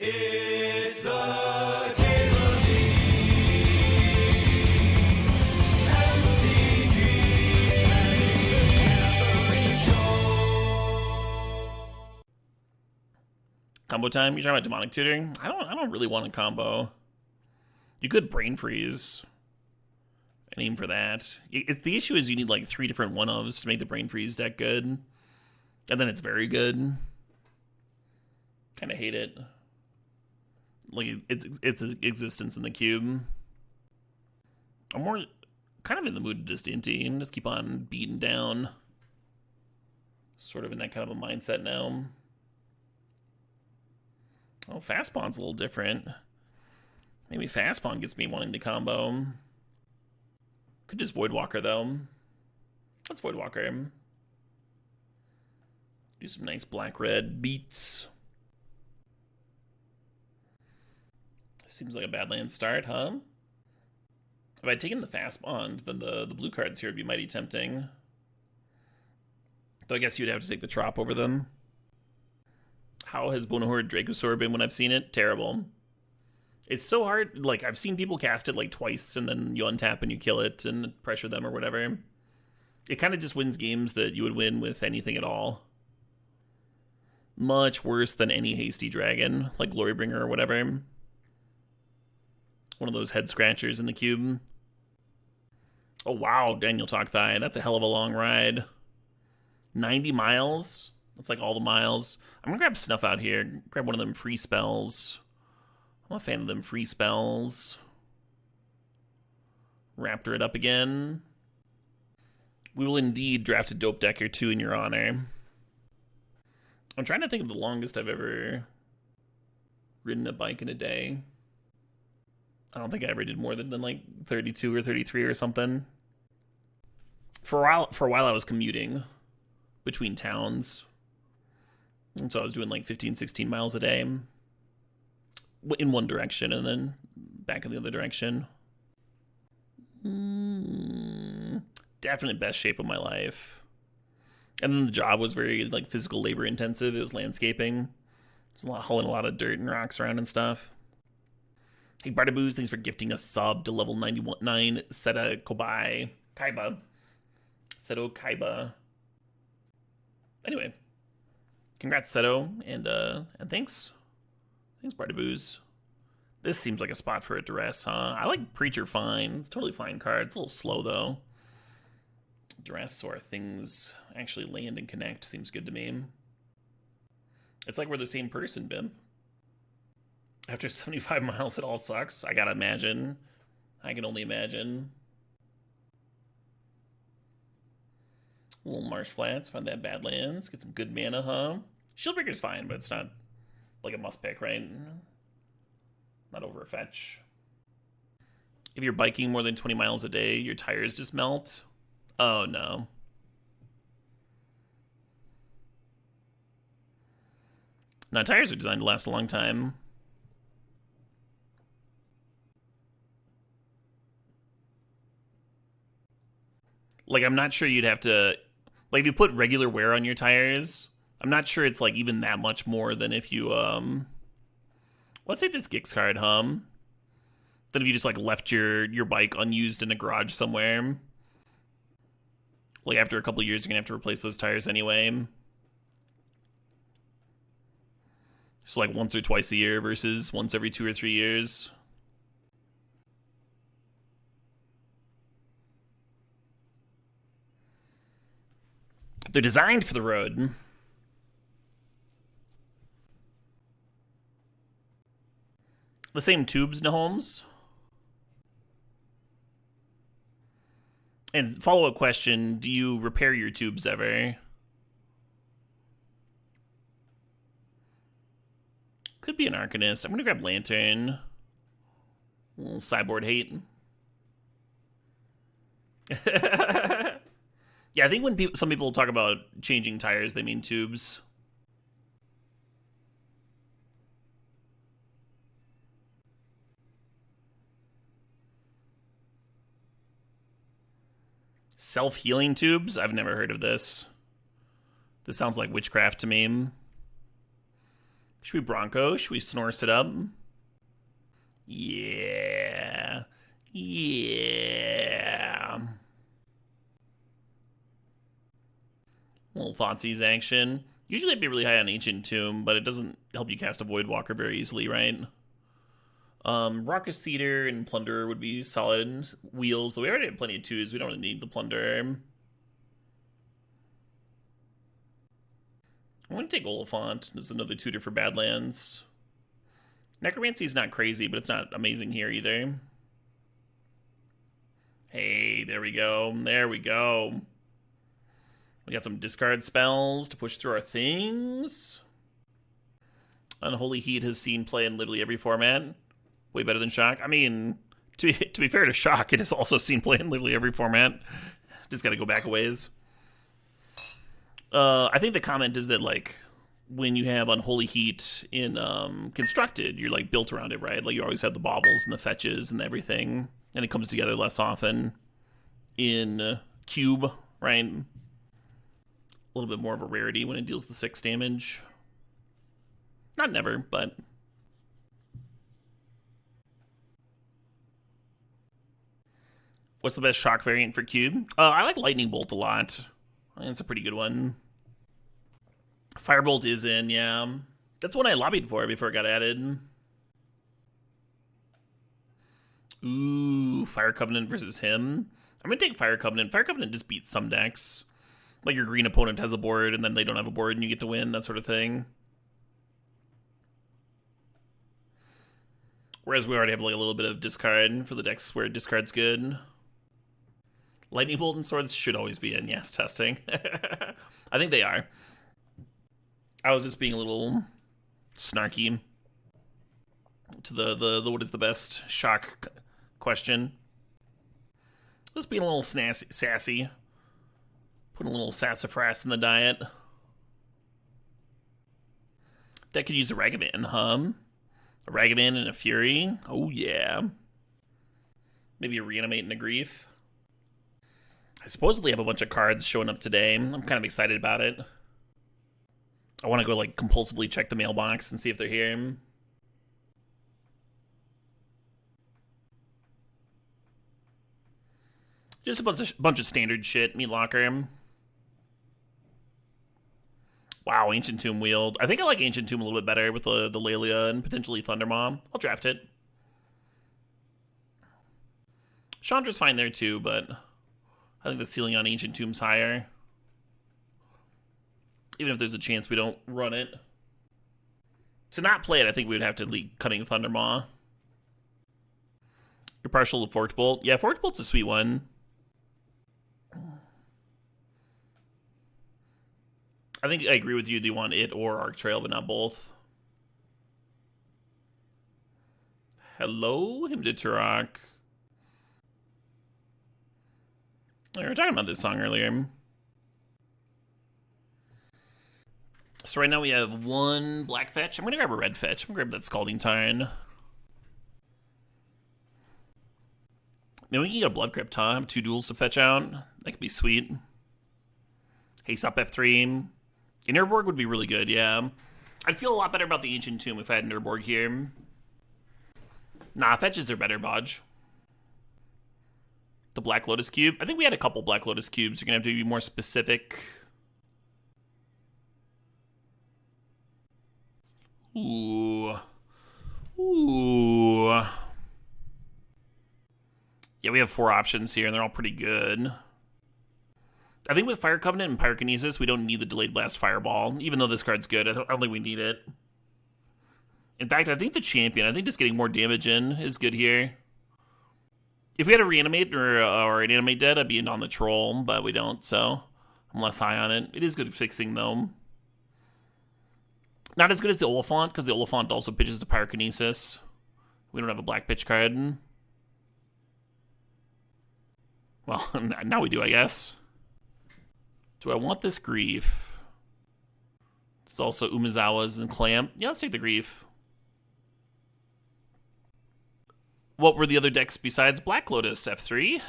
It's the Game of the Combo time? You're talking about Demonic Tutoring? I don't really want a combo. You could Brain Freeze and aim for that. The issue is you need like 3 different one-ofs to make the Brain Freeze deck good. And then it's very good. Kind of hate it. Like, its existence in the cube. I'm more kind of in the mood of just Inti and just keep on beating down. Sort of in that kind of a mindset now. Oh, Fast Spawn's a little different. Maybe Fast Spawn gets me wanting to combo. Could just Voidwalker, though. Let's Voidwalker. Do some nice black-red beats. Seems like a Badlands start, huh? If I'd taken the Fast Spawn, then the blue cards here would be mighty tempting. Though I guess you'd have to take the Trop over them. How has Bonehorde Dracosaur been when I've seen it? Terrible. It's so hard. Like, I've seen people cast it like twice, and then you untap and you kill it and pressure them or whatever. It kind of just wins games that you would win with anything at all. Much worse than any hasty dragon, like Glorybringer or whatever. One of those head scratchers in the cube. Oh wow, Daniel Talkthigh. That's a hell of a long ride. 90 miles? That's like all the miles. I'm gonna grab Snuff Out here. Grab one of them free spells. I'm a fan of them free spells. Raptor it up again. We will indeed draft a dope deck or two in your honor. I'm trying to think of the longest I've ever ridden a bike in a day. I don't think I ever did more than like 32 or 33 or something. For a while I was commuting between towns. And so I was doing like 15, 16 miles a day in one direction and then back in the other direction. Definitely best shape of my life. And then the job was very like physical labor intensive. It was landscaping. It's hauling a lot of dirt and rocks around and stuff. Hey Bardaboos, thanks for gifting a sub to level 9 Seta Kaiba. Seto Kaiba. Anyway. Congrats, Seto, and thanks. Thanks, Bardaboos. This seems like a spot for a Duress, huh? I like Preacher fine. It's a totally fine card. It's a little slow, though. Duress or things actually land and connect seems good to me. It's like we're the same person, Bim. After 75 miles, it all sucks. I gotta imagine. I can only imagine. Little Marsh Flats, find that Badlands. Get some good mana, huh? Shieldbreaker's fine, but it's not like a must pick, right? Not over a fetch. If you're biking more than 20 miles a day, your tires just melt. Oh no. Now, tires are designed to last a long time. Like, I'm not sure you'd have to... Like, if you put regular wear on your tires, I'm not sure it's, like, even that much more than if you, let's say this Gix card, Than if you just, like, left your bike unused in a garage somewhere. Like, after a couple of years, you're gonna have to replace those tires anyway. So, like, once or twice a year versus once every 2 or 3 years. They're designed for the road. The same tubes, Nahomes. And follow-up question, do you repair your tubes ever? Could be an Arcanist. I'm gonna grab Lantern. A little sideboard hate. Yeah, I think when some people talk about changing tires, they mean tubes. Self-healing tubes? I've never heard of this. This sounds like witchcraft to me. Should we Bronco? Should we Snorse it up? Yeah. Yeah. Little Thoughtseize action. Usually I'd be really high on Ancient Tomb, but it doesn't help you cast a Voidwalker very easily, right? Raucous Theater and Plunderer would be solid wheels, though we already have plenty of 2s. We don't really need the Plunderer. I'm going to take Oliphaunt. This is another tutor for Badlands. Necromancy is not crazy, but it's not amazing here either. Hey, there we go. There we go. We got some discard spells to push through our things. Unholy Heat has seen play in literally every format. Way better than Shock. I mean, to be fair to Shock, it has also seen play in literally every format. Just gotta go back a ways. I think the comment is that, like, when you have Unholy Heat in Constructed, you're, like, built around it, right? Like, you always have the baubles and the fetches and everything. And it comes together less often in Cube, right? A little bit more of a rarity when it deals the 6 damage. Not never, but... What's the best Shock variant for Cube? I like Lightning Bolt a lot. I think it's a pretty good one. Firebolt is in, yeah. That's one I lobbied for before it got added. Ooh, Fire Covenant versus him. I'm going to take Fire Covenant. Fire Covenant just beats some decks. Like your green opponent has a board and then they don't have a board and you get to win, that sort of thing. Whereas we already have like a little bit of discard for the decks where discard's good. Lightning Bolt and Swords should always be in, yes, testing. I think they are. I was just being a little snarky to the what is the best Shock question. Just being a little sassy. Putting a little sassafras in the diet. That could use a Ragavan, huh? A Ragavan and a Fury. Oh, yeah. Maybe a Reanimate and a Grief. I supposedly have a bunch of cards showing up today. I'm kind of excited about it. I want to go, like, compulsively check the mailbox and see if they're here. Just a bunch of standard shit. Meat Locker. Wow, Ancient Tomb Wield. I think I like Ancient Tomb a little bit better with the Laelia and potentially Thundermaw. I'll draft it. Chandra's fine there too, but I think the ceiling on Ancient Tomb's higher. Even if there's a chance we don't run it. To not play it, I think we would have to lead Cutting Thundermaw. You're partial to Forked Bolt. Yeah, Forked Bolt's a sweet one. I think I agree with you. Do you want it or Arc Trail, but not both? Hello, Hymn to Turok. We were talking about this song earlier. So right now we have one black fetch. I'm going to grab a red fetch. I'm going to grab that Scalding Tarn. Maybe we can get a Blood Crypt, huh? Have 2 duels to fetch out. That could be sweet. Haste up F3. A Nurborg would be really good, yeah. I'd feel a lot better about the Ancient Tomb if I had Nurborg here. Nah, fetches are better, Bodge. The Black Lotus Cube. I think we had a couple Black Lotus Cubes. You're going to have to be more specific. Ooh. Ooh. Yeah, we have 4 options here, and they're all pretty good. I think with Fire Covenant and Pyrokinesis, we don't need the Delayed Blast Fireball, even though this card's good. I don't think we need it. In fact, I think the Champion, I think just getting more damage in is good here. If we had a Reanimate or an Animate Dead, I'd be in on the Troll, but we don't, so I'm less high on it. It is good at fixing, though. Not as good as the Oliphaunt, because the Oliphaunt also pitches to Pyrokinesis. We don't have a black pitch card. Well, now we do, I guess. Do I want this Grief? It's also Umezawa's and Clamp. Yeah, let's take the Grief. What were the other decks besides Black Lotus? F3?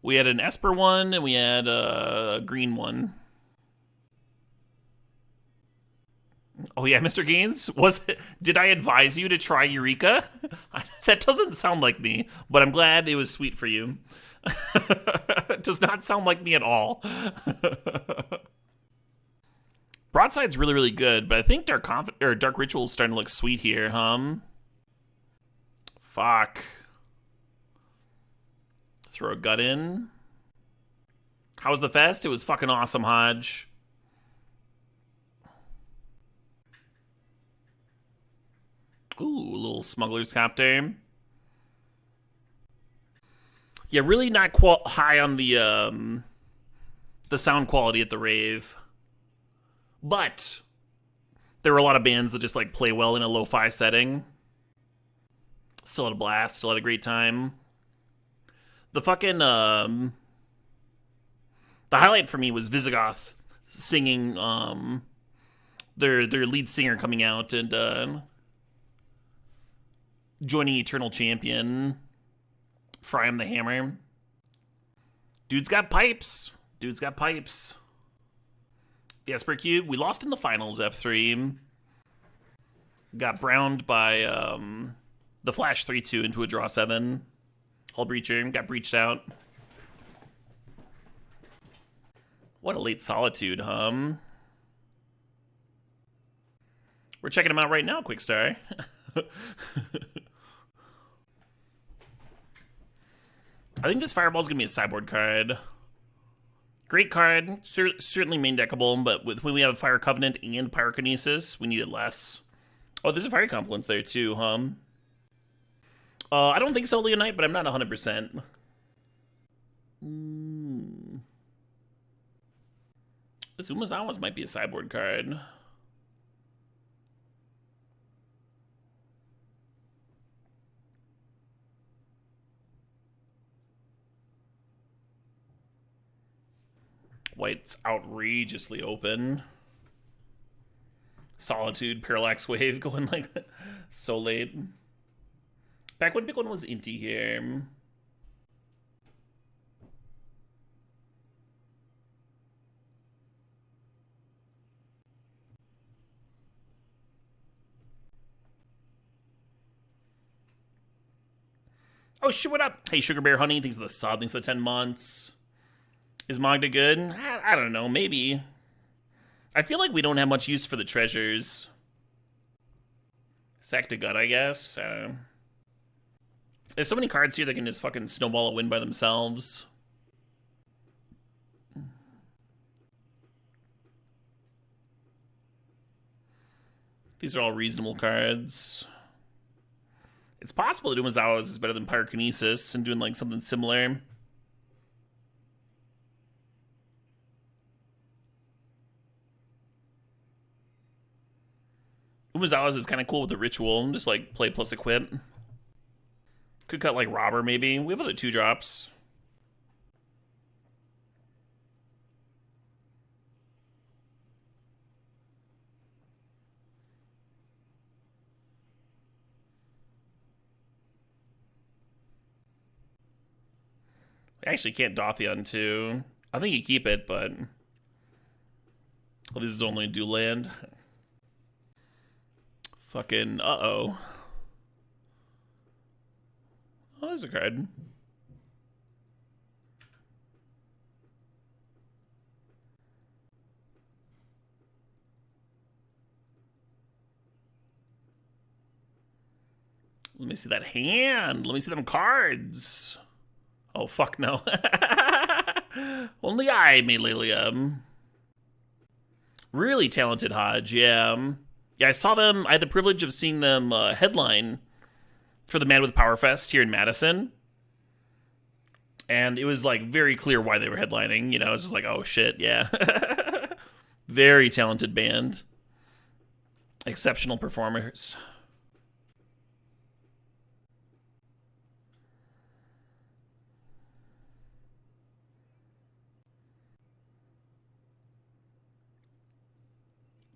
We had an Esper one, and we had a green one. Oh yeah, Mr. Gaines, did I advise you to try Eureka? That doesn't sound like me, but I'm glad it was sweet for you. It does not sound like me at all. Broadside's really, really good, but I think Dark Ritual is starting to look sweet here, Fuck. Throw a gut in. How was the fest? It was fucking awesome, Hodge. Ooh, a little Smuggler's Copter. Yeah, really not high on the sound quality at the rave. But there were a lot of bands that just like play well in a lo-fi setting. Still had a blast, still had a great time. The fucking the highlight for me was Visigoth singing their lead singer coming out and joining Eternal Champion, Fry'em the Hammer. Dude's got pipes. Dude's got pipes. The Esper Cube, we lost in the finals, F3. Got browned by the Flash 3-2 into a draw 7. Hull Breacher, got breached out. What a late Solitude, We're checking him out right now, Quickstar. I think this Fireball's gonna be a sideboard card. Great card, certainly main deckable, but when we have Fire Covenant and Pyrokinesis, we need it less. Oh, there's a Fiery Confluence there too, I don't think so, Leonite, but I'm not 100%. This Umazawa's might be a sideboard card. White's outrageously open. Solitude, Parallax Wave going like so late. Back when big one was Inti here. Oh shit, what up? Hey, Sugar Bear Honey, thanks for the sub, thanks for the 10 months. Is Magda good? I don't know, maybe. I feel like we don't have much use for the treasures. Sack to Gut, I guess. I don't know. There's so many cards here that can just fucking snowball a win by themselves. These are all reasonable cards. It's possible that Umazawa's is better than Pyrokinesis and doing like something similar. Umazawa's is kind of cool with the ritual and just like play plus equip. Could cut like Robber maybe. We have other 2-drops. I actually can't Dauthi on 2. I think you keep it, but well, this is only do land. Fucking uh-oh. Oh, there's a card. Let me see that hand. Let me see them cards. Oh, fuck no. Only I made Laelia. Really talented Hodge, yeah. Yeah, I saw them. I had the privilege of seeing them headline for the Mad with Power Fest here in Madison. And it was like very clear why they were headlining. You know, it's just like, oh shit, yeah. Very talented band. Exceptional performers.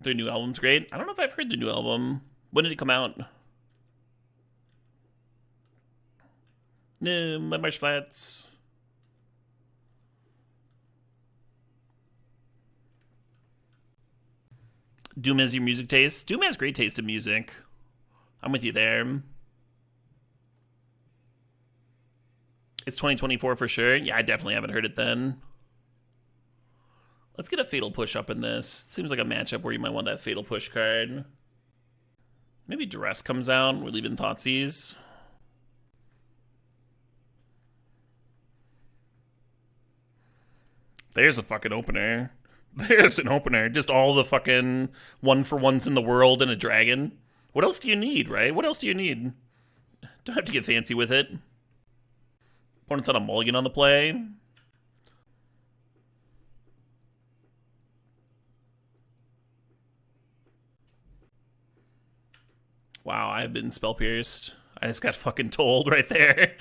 Their new album's great. I don't know if I've heard the new album. When did it come out? No, my Marsh Flats. Doom has your music taste. Doom has great taste in music. I'm with you there. It's 2024 for sure. Yeah, I definitely haven't heard it then. Let's get a Fatal Push up in this. Seems like a matchup where you might want that Fatal Push card. Maybe Duress comes out. We're leaving Thoughtseize. There's a fucking opener. There's an opener. Just all the fucking 1-for-1s in the world and a dragon. What else do you need, right? What else do you need? Don't have to get fancy with it. Opponent's on a mulligan on the play. Wow, I've been spell pierced. I just got fucking told right there.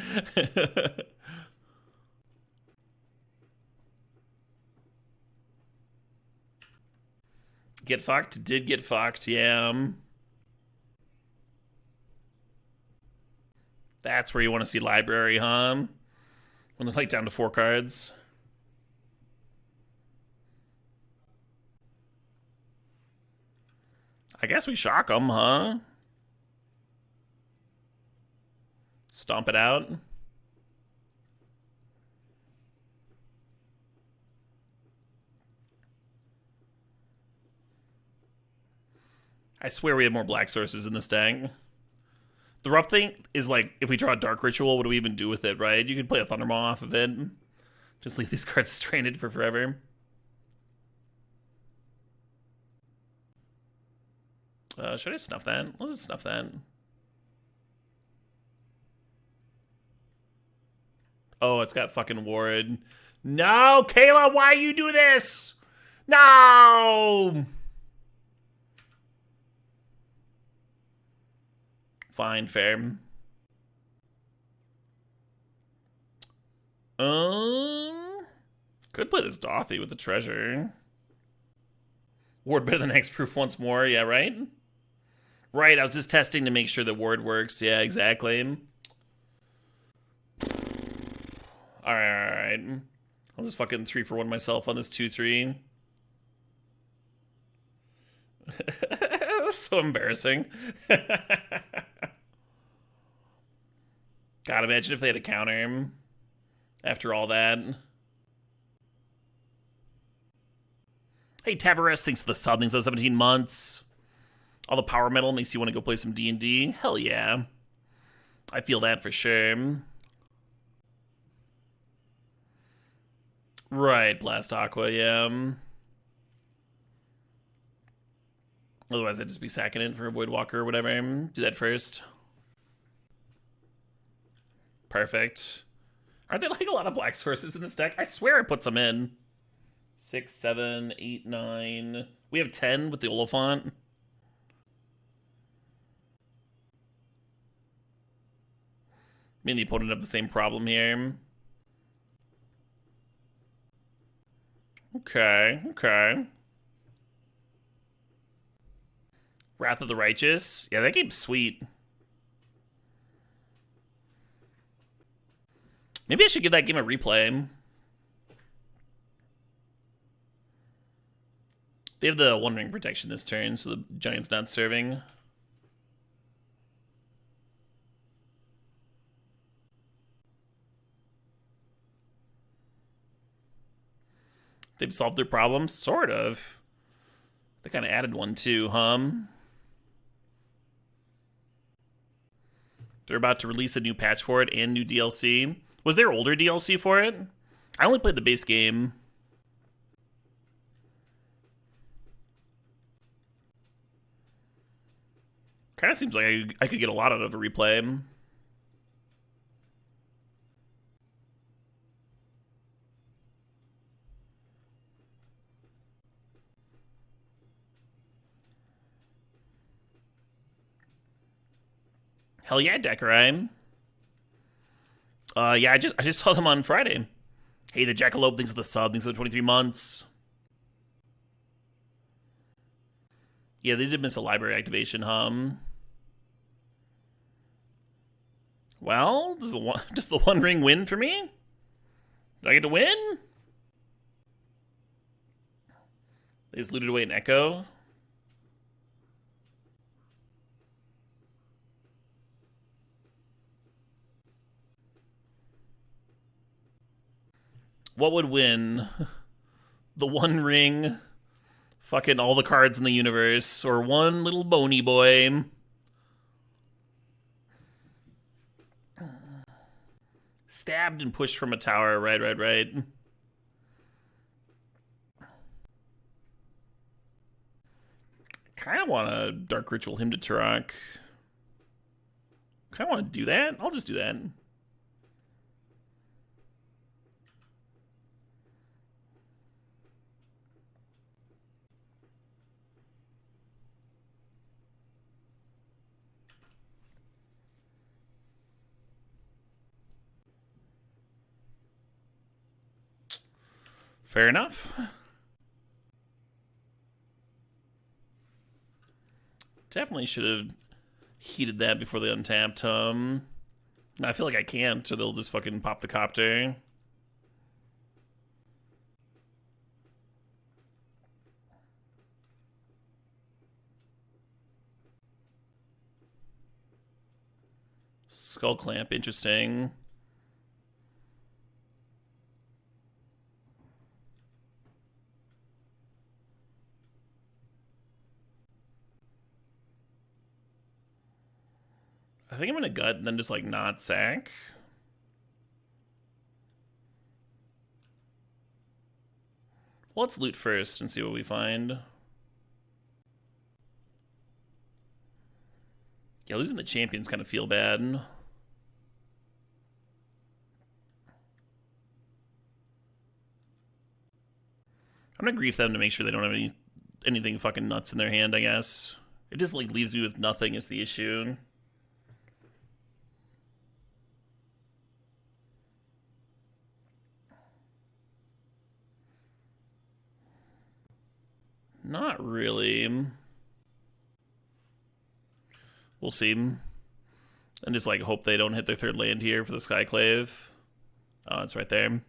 Get fucked? Did get fucked, yeah. That's where you want to see library, huh? When they're like down to 4 cards. I guess we shock them, huh? Stomp it out. I swear we have more black sources in this deck. The rough thing is, like, if we draw a Dark Ritual, what do we even do with it, right? You could play a Thundermaw off of it. Just leave these cards stranded for forever. Should I snuff that? Let's just snuff that. Oh, it's got fucking Ward. No, Kayla, why you do this? No! Fine, fair. Could play this Dauthi with the treasure. Ward better than Hexproof once more, yeah, right? Right, I was just testing to make sure that Ward works. Yeah, exactly. Alright. I'll just fucking 3-for-1 myself on this 2-3. So embarrassing. God, imagine if they had to counter him after all that. Hey, Tavares, thanks for the sub. Thanks for 17 months. All the power metal makes you want to go play some D&D. Hell yeah. I feel that for sure. Right, Blast Aqua, yeah. Otherwise, I'd just be sacking it for a Voidwalker or whatever. Do that first. Perfect. Aren't there like a lot of black sources in this deck? I swear I put some in. 6, 7, 8, 9. We have 10 with the Oliphaunt. Me and the opponent have the same problem here. Okay, okay. Wrath of the Righteous. Yeah, that game's sweet. Maybe I should give that game a replay. They have the One Ring protection this turn, so the Giant's not serving. They've solved their problems? Sort of. They kind of added one too, They're about to release a new patch for it and new DLC. Was there older DLC for it? I only played the base game. Kind of seems like I could get a lot out of a replay. Hell yeah, Deckheim. Yeah, I just saw them on Friday. Hey, the Jackalope, thanks for the sub, thanks for the 23 months. Yeah, they did miss a library activation, Well, does the One Ring win for me? Do I get to win? They just looted away an Echo. What would win? The One Ring, fucking all the cards in the universe, or one little bony boy? Stabbed and pushed from a tower. Right. Kind of want to Dark Ritual him to Turok. Kind of want to do that. I'll just do that. Fair enough. Definitely should have heated that before they untapped. I feel like I can't, so they'll just fucking pop the copter. Skull Clamp, interesting. I think I'm gonna gut and then just like not sack. Well, let's loot first and see what we find. Yeah, losing the champions kind of feel bad. I'm gonna grief them to make sure they don't have anything fucking nuts in their hand, I guess. It just like leaves me with nothing is the issue. Not really. We'll see. And just like hope they don't hit their third land here for the Skyclave. Oh, it's right there.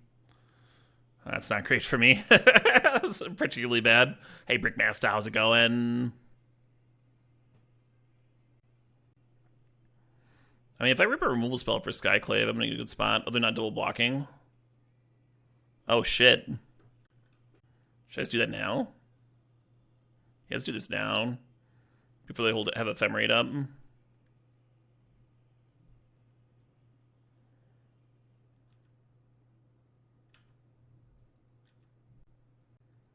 That's not great for me. That's particularly bad. Hey, Brickmaster, how's it going? I mean, if I rip a removal spell for Skyclave, I'm gonna get a good spot. Oh, they're not double blocking. Oh, shit. Should I just do that now? Yeah, let's do this now. Before they have Ephemerate up.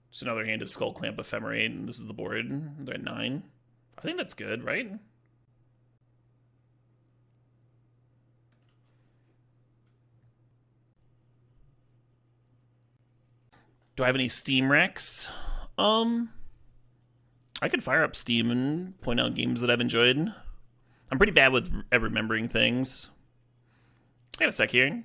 Just another hand of Skull Clamp Ephemerate, and this is the board. They're at 9. I think that's good, right? Do I have any Steam Recs? I could fire up Steam and point out games that I've enjoyed. I'm pretty bad with remembering things. I got a sec here.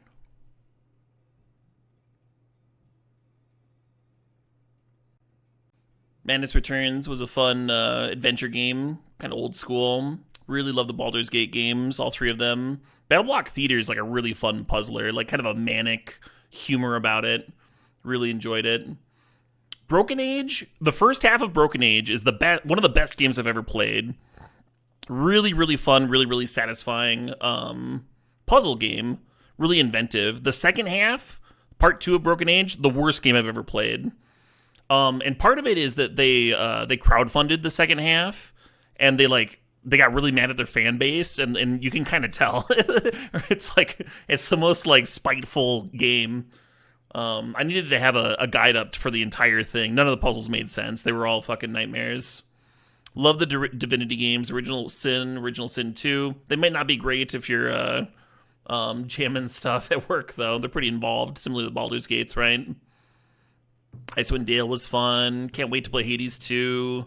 Madness Returns was a fun adventure game, kind of old school. Really love the Baldur's Gate games, all 3 of them. Battleblock Theater is like a really fun puzzler, like kind of a manic humor about it. Really enjoyed it. Broken Age, the first half of Broken Age is one of the best games I've ever played. Really, really fun, really, really satisfying puzzle game. Really inventive. The second half, part 2 of Broken Age, the worst game I've ever played. And part of it is that they crowdfunded the second half, and they got really mad at their fan base, and you can kind of tell. It's the most like spiteful game. I needed to have a guide up for the entire thing. None of the puzzles made sense. They were all fucking nightmares. Love the Divinity games. Original Sin 2. They might not be great if you're jamming stuff at work, though. They're pretty involved, similar to Baldur's Gates, right? Icewind Dale was fun. Can't wait to play Hades 2.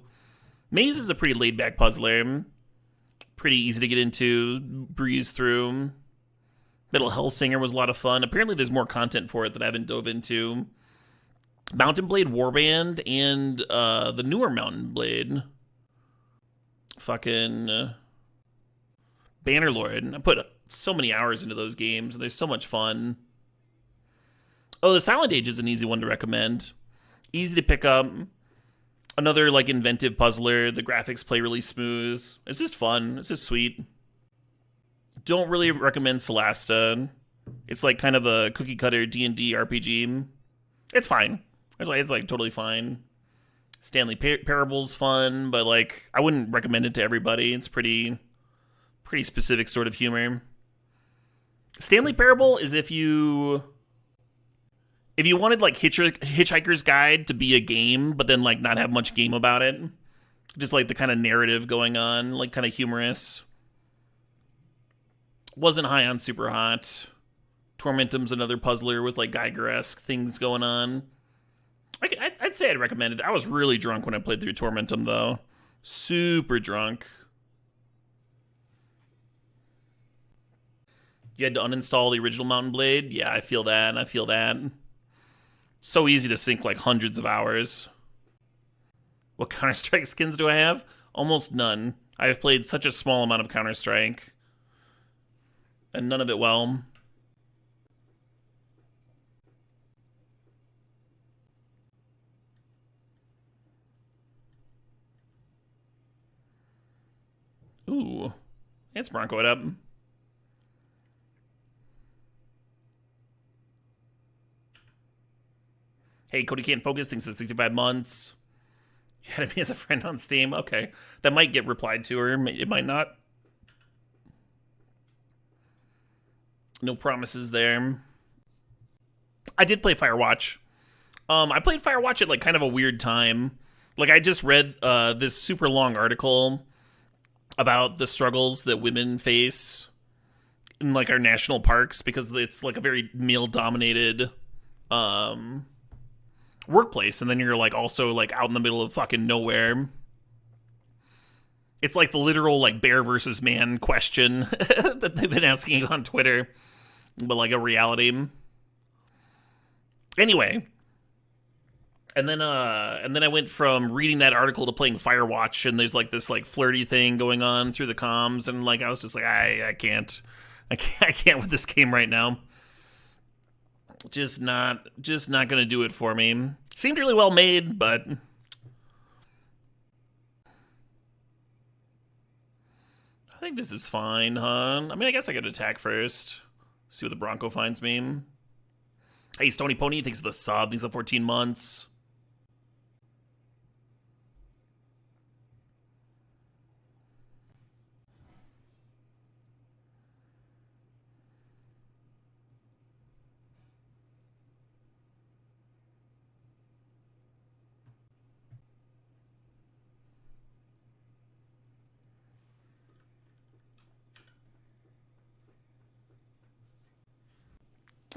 Maze is a pretty laid-back puzzler. Pretty easy to get into, breeze through. Metal Hellsinger was a lot of fun. Apparently there's more content for it that I haven't dove into. Mountain Blade Warband and the newer Mountain Blade. Fucking Bannerlord. I put so many hours into those games, and they're so much fun. Oh, the Silent Age is an easy one to recommend. Easy to pick up. Another like inventive puzzler. The graphics play really smooth. It's just fun. It's just sweet. Don't really recommend Solasta. It's like kind of a cookie cutter D&D RPG. It's fine. It's like totally fine. Stanley Parable's fun, but like I wouldn't recommend it to everybody. It's pretty specific sort of humor. Stanley Parable is if you wanted like Hitchhiker's Guide to be a game, but then like not have much game about it. Just like the kind of narrative going on, like kind of humorous. Wasn't high on super hot. Tormentum's another puzzler with like Geiger-esque things going on. I'd say I'd recommend it. I was really drunk when I played through Tormentum, though. Super drunk. You had to uninstall the original Mountain Blade? Yeah, I feel that. So easy to sink like hundreds of hours. What Counter-Strike skins do I have? Almost none. I have played such a small amount of Counter-Strike. And none of it well. Ooh, it's Bronco it up. Hey, Cody can't focus, thinks it's 65 months. You had me as a friend on Steam. Okay, that might get replied to, or it might not. No promises there. I did play Firewatch. I played Firewatch at like kind of a weird time. Like I just read this super long article about the struggles that women face in like our national parks because it's like a very male-dominated workplace, and then you're like also like out in the middle of fucking nowhere. It's like the literal like bear versus man question that they've been asking on Twitter, but like a reality. Anyway. And then I went from reading that article to playing Firewatch, and there's like this like flirty thing going on through the comms, and like I was just like I can't with this game right now. Just not gonna do it for me. Seemed really well made, but I think this is fine, huh? I mean, I guess I could attack first. See what the Bronco finds me. Hey, Stony Pony thinks of the sub. Thinks of 14 months.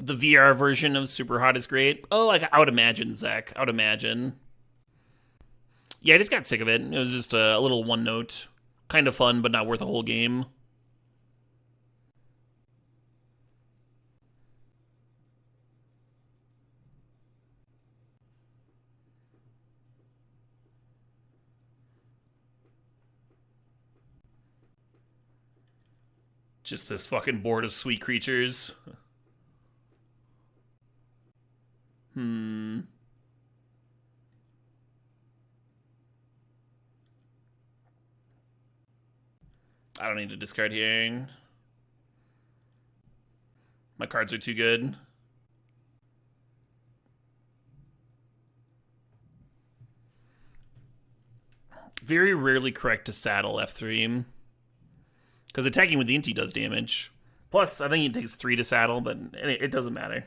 The VR version of Super Hot is great. Oh, like I would imagine, Zach. I would imagine. Yeah, I just got sick of it. It was just a little one note. Kind of fun, but not worth a whole game. Just this fucking board of sweet creatures. I don't need to discard here. My cards are too good. Very rarely correct to saddle F3. Because attacking with the Inti does damage. Plus, I think it takes 3 to saddle, but it doesn't matter.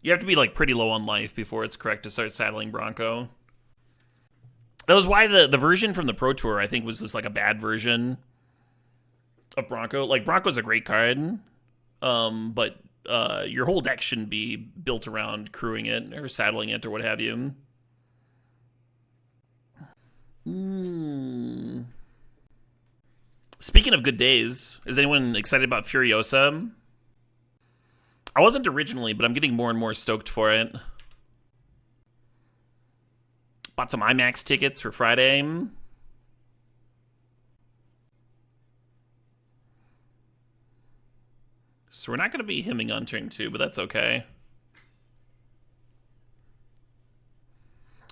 You have to be like pretty low on life before it's correct to start saddling Bronco. That was why the version from the Pro Tour, I think, was just like a bad version of Bronco. Like, Bronco's a great card, but your whole deck shouldn't be built around crewing it or saddling it or what have you. Speaking of good days, is anyone excited about Furiosa? I wasn't originally, but I'm getting more and more stoked for it. Bought some IMAX tickets for Friday. So we're not going to be hemming on turn 2, but that's okay.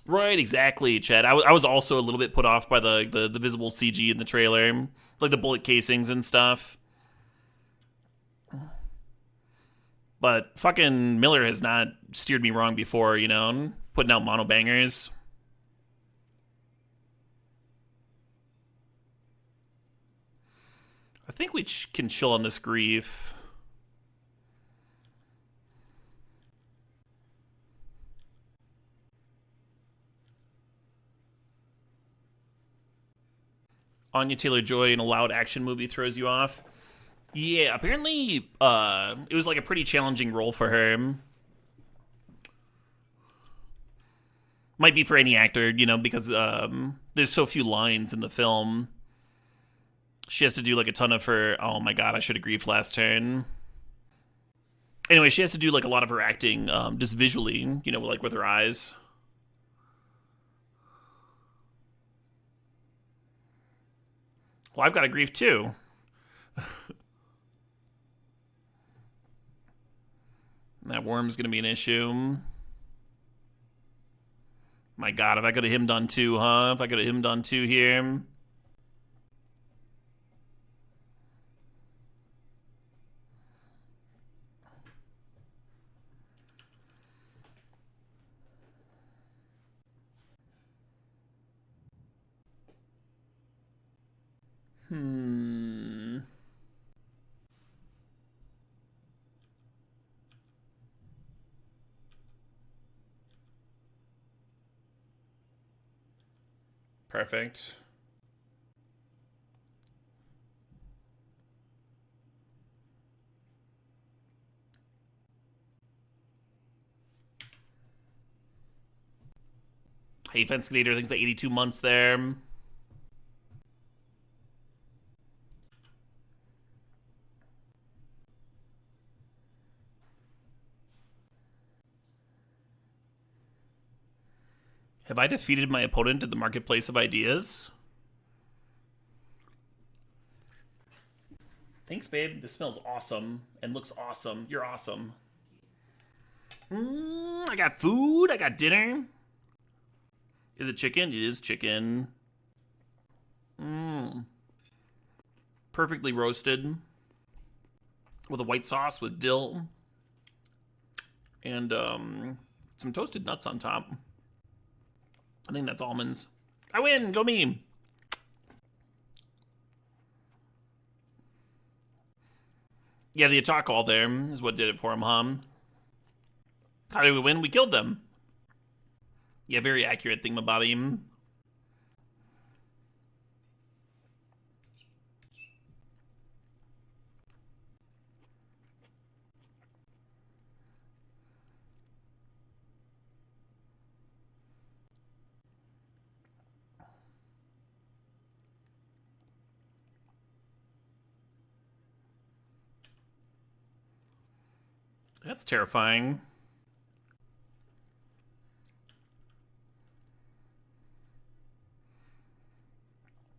Right, exactly, Chad. I was also a little bit put off by the visible CG in the trailer. Like the bullet casings and stuff. But fucking Miller has not steered me wrong before, you know, putting out mono bangers. I think we can chill on this grief. Anya Taylor-Joy in a loud action movie throws you off. Yeah, apparently it was like a pretty challenging role for her. Might be for any actor, you know, because there's so few lines in the film. She has to do like a ton of her, oh my god, I should have griefed last turn. Anyway, she has to do like a lot of her acting just visually, you know, like with her eyes. Well, I've got a grief too. That worm's gonna be an issue. My god, if I could have him done two, huh? If I could have him done two here. Perfect. Hey, Fenscanator thinks that 82 months there. Have I defeated my opponent in the marketplace of ideas? Thanks, babe. This smells awesome and looks awesome. You're awesome. I got food. I got dinner. Is it chicken? It is chicken. Perfectly roasted. With a white sauce with dill. And some toasted nuts on top. I think that's almonds. I win! Go me! Yeah, the attack all there is what did it for him, huh? How did we win? We killed them. Yeah, very accurate thingamabobby. That's terrifying.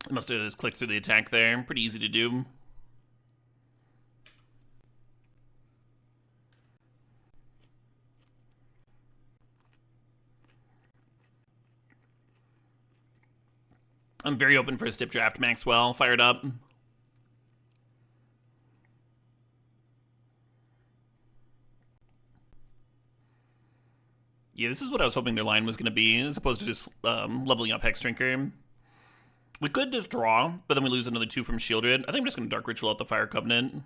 I must have just clicked through the attack there. Pretty easy to do. I'm very open for a stip draft, Maxwell. Fired up. Yeah, this is what I was hoping their line was going to be, as opposed to just leveling up Hex Drinker. We could just draw, but then we lose another 2 from Shieldred. I think I'm just going to Dark Ritual out the Fire Covenant.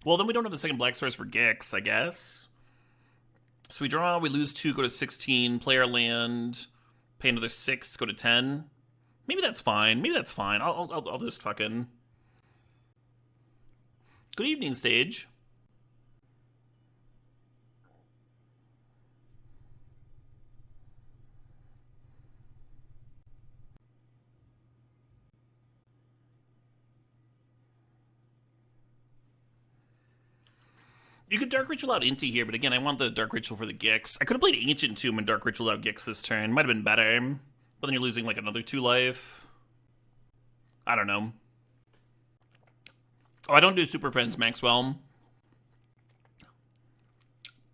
Well, then we don't have the second Black Source for Gix, I guess. So we draw, we lose 2, go to 16, play our land, pay another 6, go to 10. Maybe that's fine. Maybe that's fine. I'll just fucking... Good evening, stage. You could Dark Ritual out Inti here, but again, I want the Dark Ritual for the Gix. I could have played Ancient Tomb and Dark Ritual out Gix this turn. Might have been better. But then you're losing like another 2 life. I don't know. Oh, I don't do Super Friends, Maxwell.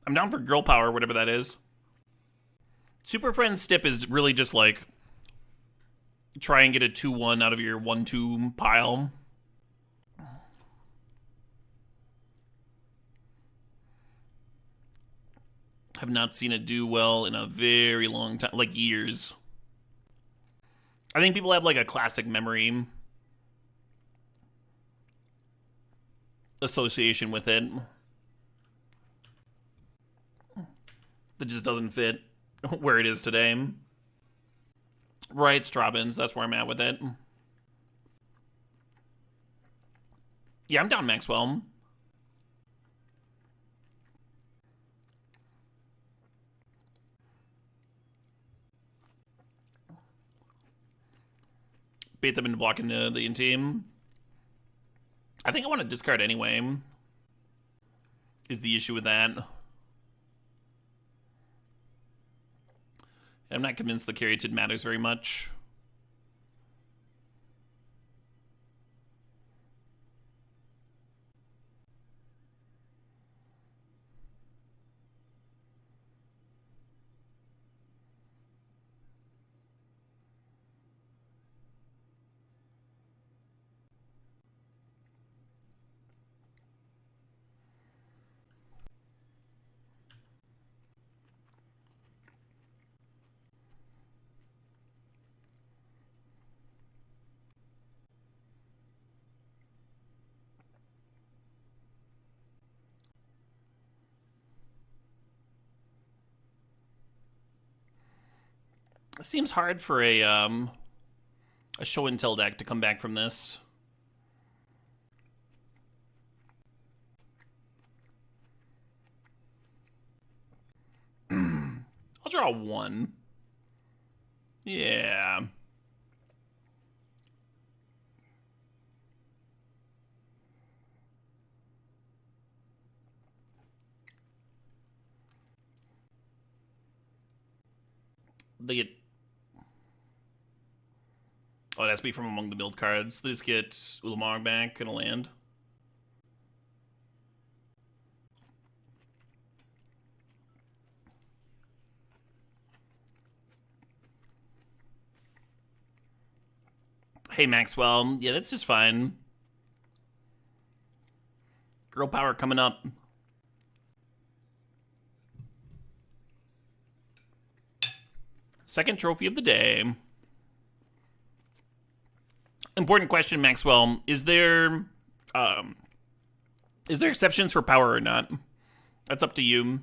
I'm down for Girl Power, whatever that is. Super Friends Stip is really just like... Try and get a 2-1 out of your 1-2 pile. Have not seen it do well in a very long time, like years. I think people have like a classic memory association with it that just doesn't fit where it is today. Right, Straubins, that's where I'm at with it. Yeah, I'm down Maxwell. Bait them into blocking the Inti. I think I want to discard anyway, is the issue with that. I'm not convinced the Caryatid matters very much. It seems hard for a show and tell deck to come back from this. I'll draw 1. Yeah. They get... Oh, it has to be from among the build cards. They just get Ulamog back and a land. Hey, Maxwell. Yeah, that's just fine. Girl power coming up. Second trophy of the day. Important question, Maxwell. Is there exceptions for power or not? That's up to you.